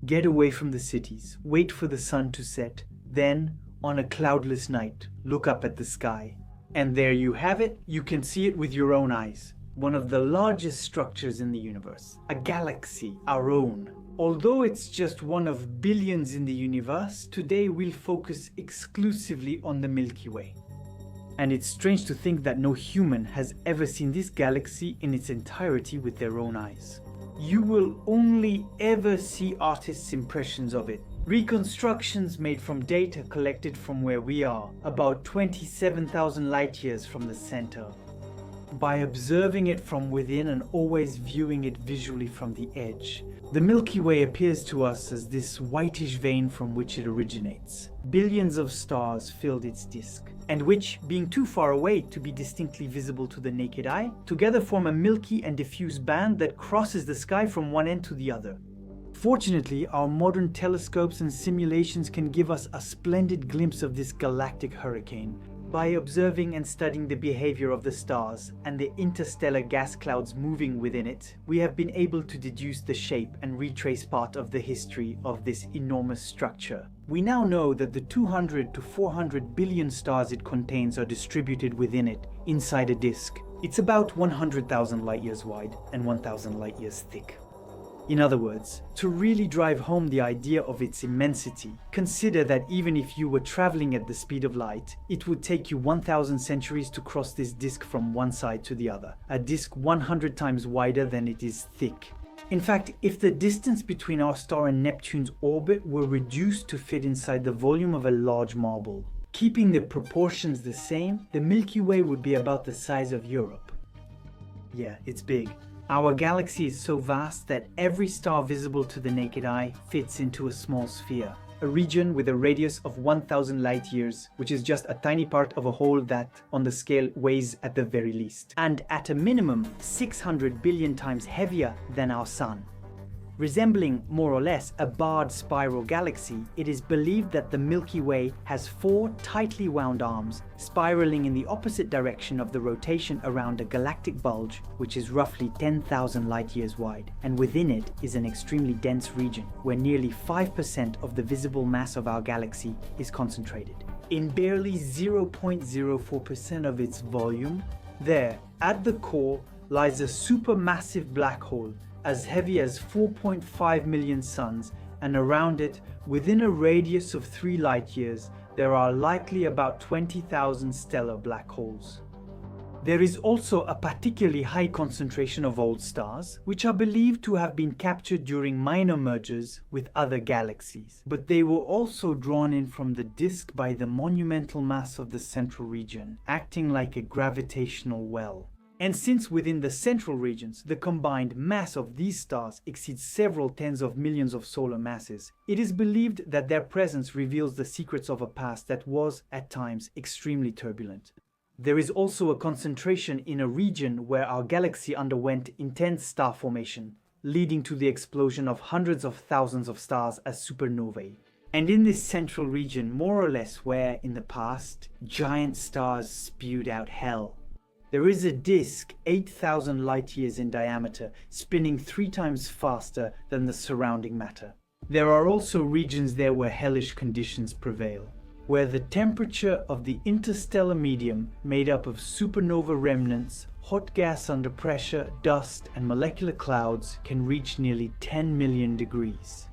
Get away from the cities, wait for the sun to set, then, on a cloudless night, look up at the sky. And there you have it, you can see it with your own eyes. One of the largest structures in the universe, a galaxy, our own. Although it's just one of billions in the universe, today we'll focus exclusively on the Milky Way. And it's strange to think that no human has ever seen this galaxy in its entirety with their own eyes. You will only ever see artists' impressions of it. Reconstructions made from data collected from where we are, about 27,000 light years from the center. By observing it from within and always viewing it visually from the edge, the Milky Way appears to us as this whitish vein from which it originates. Billions of stars filled its disk, and which, being too far away to be distinctly visible to the naked eye, together form a milky and diffuse band that crosses the sky from one end to the other. Fortunately, our modern telescopes and simulations can give us a splendid glimpse of this galactic hurricane. By observing and studying the behavior of the stars and the interstellar gas clouds moving within it, we have been able to deduce the shape and retrace part of the history of this enormous structure. We now know that the 200 to 400 billion stars it contains are distributed within it, inside a disk. It's about 100,000 light years wide and 1,000 light years thick. In other words, to really drive home the idea of its immensity, consider that even if you were traveling at the speed of light, it would take you 1,000 centuries to cross this disk from one side to the other, a disk 100 times wider than it is thick. In fact, if the distance between our star and Neptune's orbit were reduced to fit inside the volume of a large marble, keeping the proportions the same, the Milky Way would be about the size of Europe. Yeah, it's big. Our galaxy is so vast that every star visible to the naked eye fits into a small sphere, a region with a radius of 1,000 light years, which is just a tiny part of a whole that, on the scale, weighs at the very least, and at a minimum 600 billion times heavier than our Sun. Resembling, more or less, a barred spiral galaxy, it is believed that the Milky Way has 4 tightly wound arms, spiraling in the opposite direction of the rotation around a galactic bulge, which is roughly 10,000 light-years wide, and within it is an extremely dense region, where nearly 5% of the visible mass of our galaxy is concentrated. In barely 0.04% of its volume, there, at the core, lies a supermassive black hole, as heavy as 4.5 million suns, and around it, within a radius of 3 light years, there are likely about 20,000 stellar black holes. There is also a particularly high concentration of old stars, which are believed to have been captured during minor mergers with other galaxies, but they were also drawn in from the disk by the monumental mass of the central region, acting like a gravitational well. And since within the central regions the combined mass of these stars exceeds several tens of millions of solar masses, it is believed that their presence reveals the secrets of a past that was, at times, extremely turbulent. There is also a concentration in a region where our galaxy underwent intense star formation, leading to the explosion of hundreds of thousands of stars as supernovae. And in this central region, more or less where, in the past, giant stars spewed out hell, there is a disk 8,000 light-years in diameter, spinning 3 times faster than the surrounding matter. There are also regions there where hellish conditions prevail, where the temperature of the interstellar medium, made up of supernova remnants, hot gas under pressure, dust, and molecular clouds, can reach nearly 10 million degrees.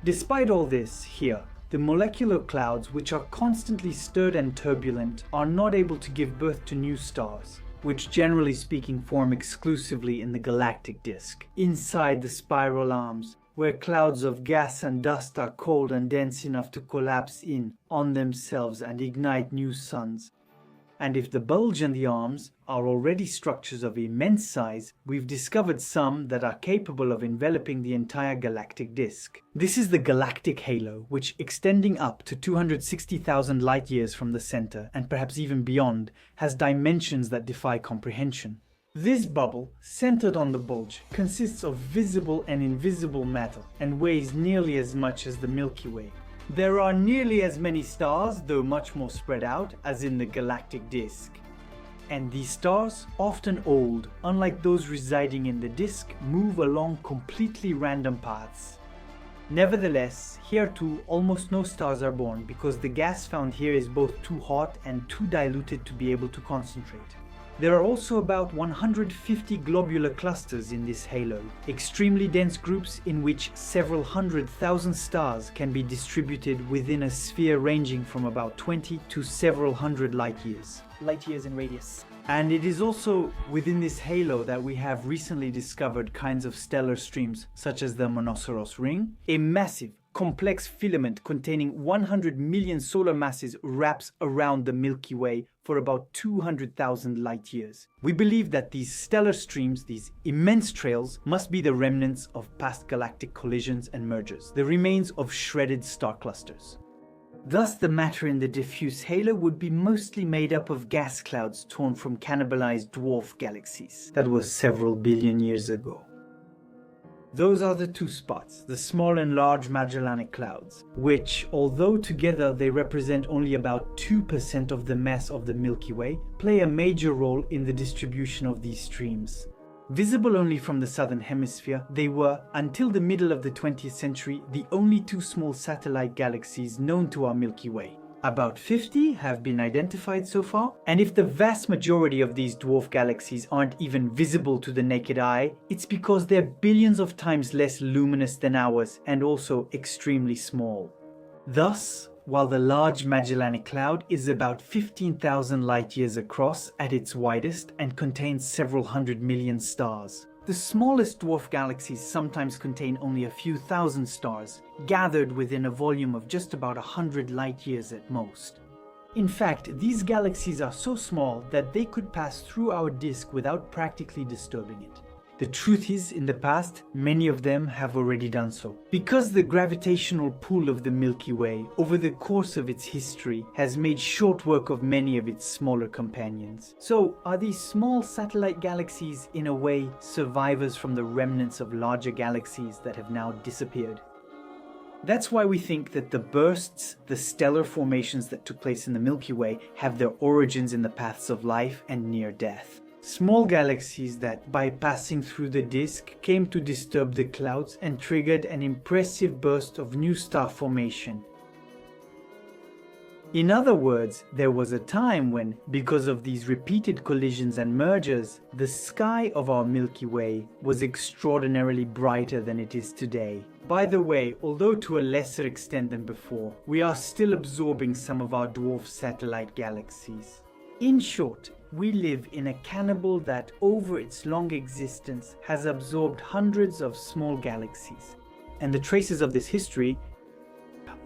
Despite all this, here, the molecular clouds, which are constantly stirred and turbulent, are not able to give birth to new stars, which generally speaking form exclusively in the galactic disk, inside the spiral arms, where clouds of gas and dust are cold and dense enough to collapse in on themselves and ignite new suns. And if the bulge and the arms are already structures of immense size, we've discovered some that are capable of enveloping the entire galactic disk. This is the galactic halo, which, extending up to 260,000 light-years from the center, and perhaps even beyond, has dimensions that defy comprehension. This bubble, centered on the bulge, consists of visible and invisible matter, and weighs nearly as much as the Milky Way. There are nearly as many stars, though much more spread out, as in the galactic disk. And these stars, often old, unlike those residing in the disk, move along completely random paths. Nevertheless, here too, almost no stars are born because the gas found here is both too hot and too diluted to be able to concentrate. There are also about 150 globular clusters in this halo, extremely dense groups in which several 100,000 stars can be distributed within a sphere ranging from about 20 to several hundred light years. Light years in radius. And it is also within this halo that we have recently discovered kinds of stellar streams, such as the Monoceros ring. A massive, complex filament containing 100 million solar masses wraps around the Milky Way for about 200,000 light years. We believe that these stellar streams, these immense trails, must be the remnants of past galactic collisions and mergers, the remains of shredded star clusters. Thus, the matter in the diffuse halo would be mostly made up of gas clouds torn from cannibalized dwarf galaxies. That was several billion years ago. Those are the two spots, the small and large Magellanic Clouds, which, although together they represent only about 2% of the mass of the Milky Way, play a major role in the distribution of these streams. Visible only from the southern hemisphere, they were, until the middle of the 20th century, the only two small satellite galaxies known to our Milky Way. About 50 have been identified so far, and if the vast majority of these dwarf galaxies aren't even visible to the naked eye, it's because they're billions of times less luminous than ours and also extremely small. Thus, while the Large Magellanic Cloud is about 15,000 light-years across at its widest and contains several 100 million stars, the smallest dwarf galaxies sometimes contain only a few thousand stars, gathered within a volume of just about 100 light-years at most. In fact, these galaxies are so small that they could pass through our disk without practically disturbing it. The truth is, in the past, many of them have already done so. Because the gravitational pull of the Milky Way, over the course of its history, has made short work of many of its smaller companions. So, are these small satellite galaxies, in a way, survivors from the remnants of larger galaxies that have now disappeared? That's why we think that the bursts, the stellar formations that took place in the Milky Way, have their origins in the paths of life and near death. Small galaxies that, by passing through the disk, came to disturb the clouds and triggered an impressive burst of new star formation. In other words, there was a time when, because of these repeated collisions and mergers, the sky of our Milky Way was extraordinarily brighter than it is today. By the way, although to a lesser extent than before, we are still absorbing some of our dwarf satellite galaxies. In short, we live in a cannibal that, over its long existence, has absorbed hundreds of small galaxies. And the traces of this history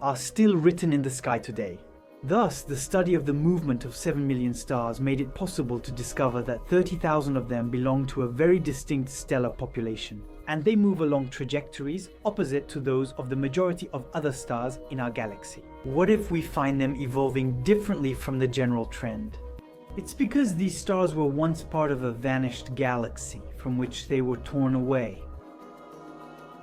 are still written in the sky today. Thus, the study of the movement of 7 million stars made it possible to discover that 30,000 of them belong to a very distinct stellar population, and they move along trajectories opposite to those of the majority of other stars in our galaxy. What if we find them evolving differently from the general trend? It's because these stars were once part of a vanished galaxy from which they were torn away.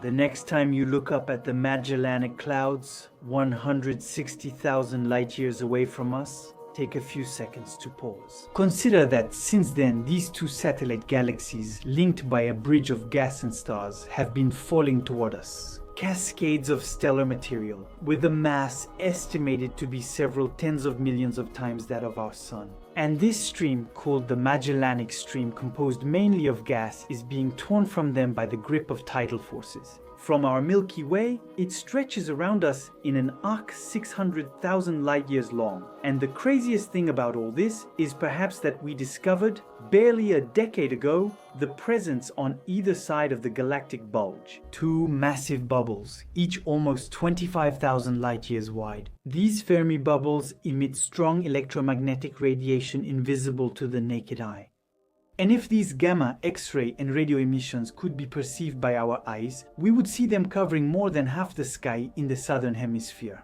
The next time you look up at the Magellanic Clouds, 160,000 light-years away from us, take a few seconds to pause. Consider that since then, these two satellite galaxies, linked by a bridge of gas and stars, have been falling toward us. Cascades of stellar material, with a mass estimated to be several tens of millions of times that of our Sun. And this stream, called the Magellanic Stream, composed mainly of gas, is being torn from them by the grip of tidal forces. From our Milky Way, it stretches around us in an arc 600,000 light-years long. And the craziest thing about all this is perhaps that we discovered, barely a decade ago, the presence on either side of the galactic bulge. Two massive bubbles, each almost 25,000 light-years wide. These Fermi bubbles emit strong electromagnetic radiation invisible to the naked eye. And if these gamma, X-ray and radio emissions could be perceived by our eyes, we would see them covering more than half the sky in the southern hemisphere.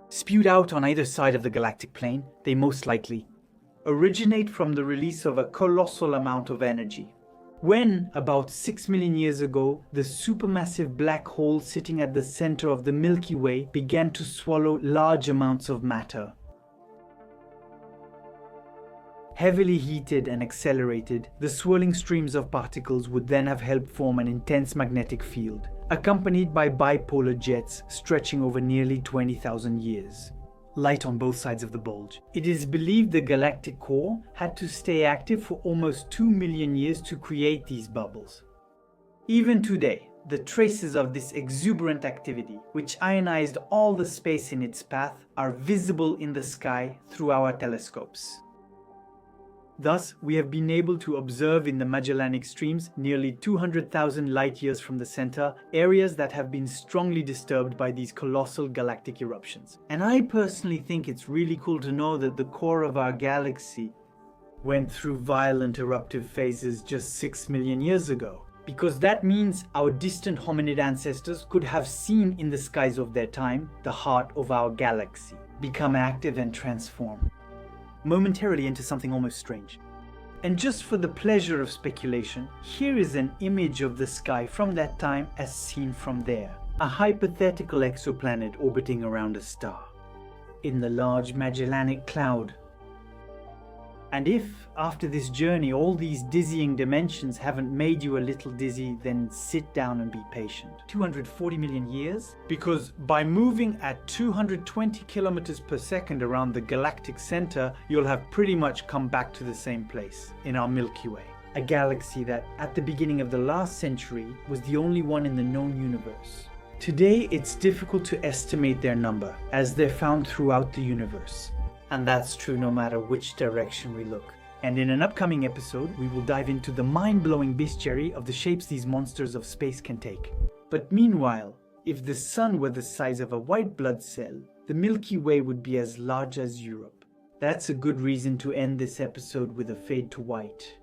Spewed out on either side of the galactic plane, they most likely originate from the release of a colossal amount of energy. When, about 6 million years ago, the supermassive black hole sitting at the center of the Milky Way began to swallow large amounts of matter. Heavily heated and accelerated, the swirling streams of particles would then have helped form an intense magnetic field, accompanied by bipolar jets stretching over nearly 20,000 years. Light on both sides of the bulge. It is believed the galactic core had to stay active for almost 2 million years to create these bubbles. Even today, the traces of this exuberant activity, which ionized all the space in its path, are visible in the sky through our telescopes. Thus, we have been able to observe in the Magellanic streams, nearly 200,000 light-years from the center, areas that have been strongly disturbed by these colossal galactic eruptions. And I personally think it's really cool to know that the core of our galaxy went through violent eruptive phases just 6 million years ago. Because that means our distant hominid ancestors could have seen in the skies of their time the heart of our galaxy become active and transform momentarily into something almost strange. And just for the pleasure of speculation, here is an image of the sky from that time as seen from there. A hypothetical exoplanet orbiting around a star in the large Magellanic Cloud. And if, after this journey, all these dizzying dimensions haven't made you a little dizzy, then sit down and be patient. 240 million years? Because by moving at 220 kilometers per second around the galactic center, you'll have pretty much come back to the same place, in our Milky Way. A galaxy that, at the beginning of the last century, was the only one in the known universe. Today, it's difficult to estimate their number, as they're found throughout the universe. And that's true no matter which direction we look. And in an upcoming episode, we will dive into the mind-blowing bestiary of the shapes these monsters of space can take. But meanwhile, if the Sun were the size of a white blood cell, the Milky Way would be as large as Europe. That's a good reason to end this episode with a fade to white.